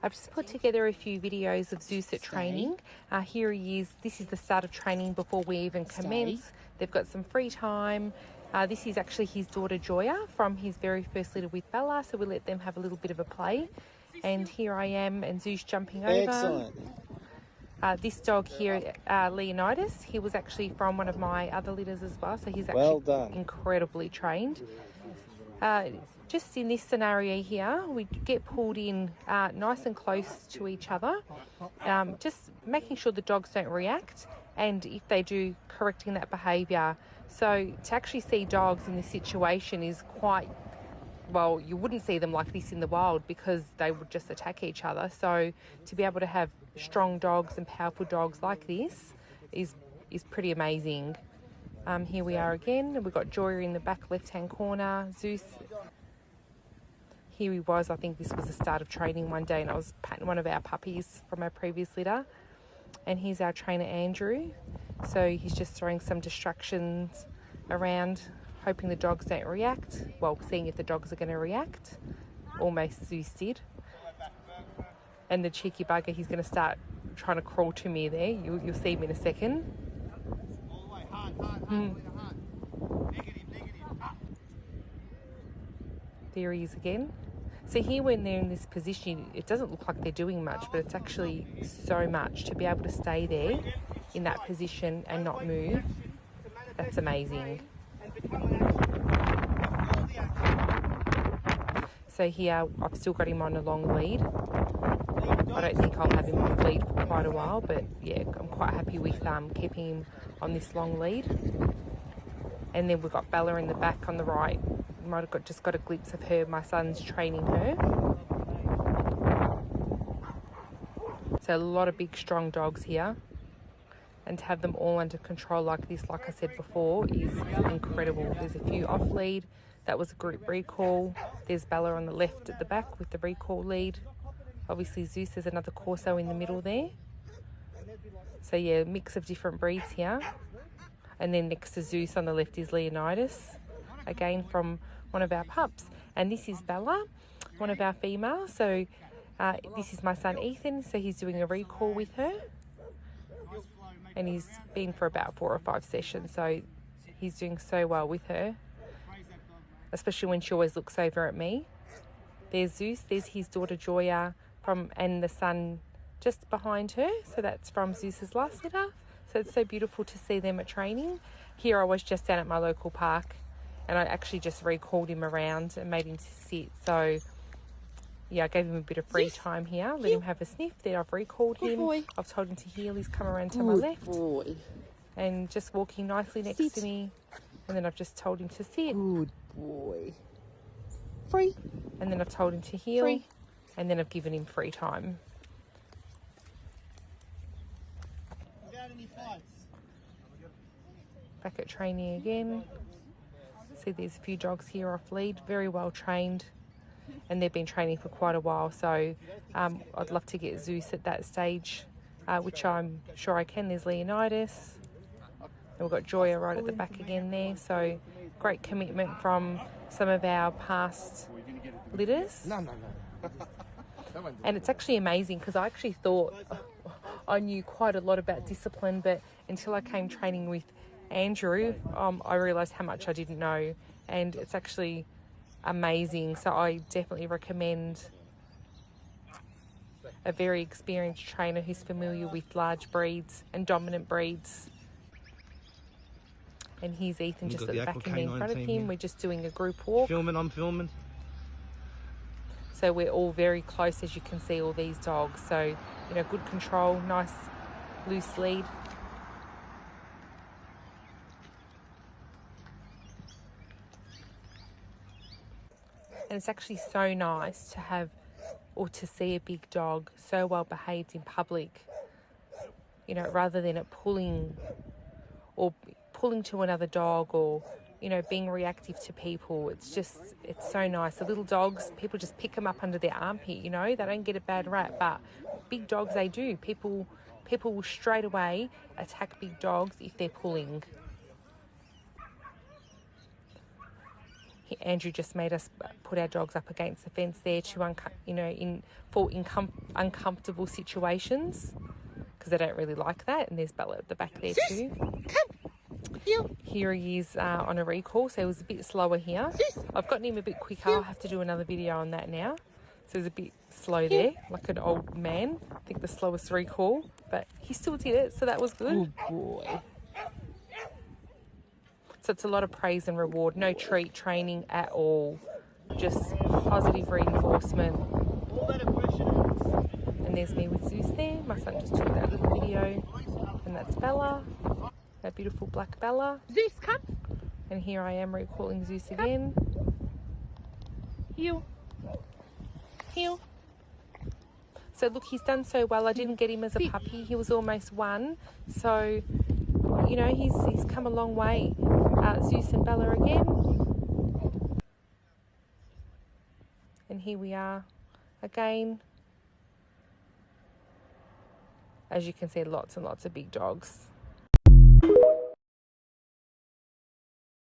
I've just put together a few videos of Zeus at training. Here he is. This is the start of training before we even commence. They've got some free time. This is actually his daughter Joya from his very first litter with Bella, so we let them have a little bit of a play. And here I am and Zeus jumping over. Excellent. This dog here, Leonidas, he was actually from one of my other litters as well, so he's actually incredibly trained. Just in this scenario here, we get pulled in nice and close to each other, just making sure the dogs don't react, and if they do, correcting that behaviour. So to actually see dogs in this situation is quite, well, you wouldn't see them like this in the wild because they would just attack each other. So to be able to have strong dogs and powerful dogs like this is pretty amazing. Here we are again, and we've got Joya in the back left-hand corner. Zeus, here he was. I think this was the start of training one day, and I was patting one of our puppies from our previous litter. And here's our trainer, Andrew. So he's just throwing some distractions around, hoping the dogs don't react. Well, seeing if the dogs are going to react. Almost Zeus did. And the cheeky bugger, he's going to start trying to crawl to me there. You'll see him in a second. There he is again. So here when they're in this position, it doesn't look like they're doing much, but it's actually so much to be able to stay there in that position and not move. That's amazing. So here I've still got him on a long lead. I don't think I'll have him off lead for quite a while, but yeah, I'm quite happy with keeping him on this long lead. And then we've got Bella in the back on the right. You might have just got a glimpse of her. My son's training her. So a lot of big, strong dogs here. And to have them all under control like this, like I said before, is incredible. There's a few off lead. That was a group recall. There's Bella on the left at the back with the recall lead. Obviously Zeus, there's another Corso in the middle there. So yeah, a mix of different breeds here. And then next to Zeus on the left is Leonidas, again from one of our pups. And this is Bella, one of our females. So this is my son Ethan, so he's doing a recall with her. And he's been for about 4 or 5 sessions, so he's doing so well with her. Especially when she always looks over at me. There's Zeus, there's his daughter Joya, and the son just behind her. So that's from Zeus's last litter. So it's so beautiful to see them at training. Here I was just down at my local park, and I actually just recalled him around and made him sit. So yeah, I gave him a bit of free time here. Let him have a sniff. Then I've recalled him. I've told him to heel. He's come around to my left. Boy. And just walking nicely next to me. And then I've just told him to sit. Good boy. Free. And then I've told him to heel. Free. And then I've given him free time. Without any fights. Back at training again. See, there's a few dogs here off lead. Very well trained. And they've been training for quite a while. So I'd love to get Zeus at that stage, which I'm sure I can. There's Leonidas. And we've got Joya right at the back again there. So great commitment from some of our past litters. No. And it's actually amazing because I actually thought I knew quite a lot about discipline, but until I came training with Andrew, I realised how much I didn't know. And it's actually amazing. So I definitely recommend a very experienced trainer who's familiar with large breeds and dominant breeds. And here's Ethan just at the back and in front of him. Here. We're just doing a group walk. I'm filming. So we're all very close, as you can see, all these dogs. So, you know, good control, nice loose lead. And it's actually so nice to have or to see a big dog so well behaved in public, you know, rather than it pulling to another dog or, you know, being reactive to people. It's so nice. The little dogs, people just pick them up under their armpit, you know, they don't get a bad rap, but big dogs, they do. People will straight away attack big dogs if they're pulling. Andrew just made us put our dogs up against the fence there to, for uncomfortable situations, because they don't really like that. And there's Bella at the back there too. Here he is on a recall, so he was a bit slower here. I've gotten him a bit quicker. I'll have to do another video on that now. So he's a bit slow there, like an old man. I think the slowest recall, but he still did it, so that was good. Good boy. So it's a lot of praise and reward, no treat training at all, just positive reinforcement. All that aggression. And there's me with Zeus there. My son just took that little video, and that's Bella, that beautiful black Bella. Zeus, come. And here I am recalling Zeus again. Heel. Heel. So look, he's done so well. I didn't get him as a puppy. He was almost 1. So, you know, he's come a long way. Zeus and Bella again. And here we are again. As you can see, lots and lots of big dogs.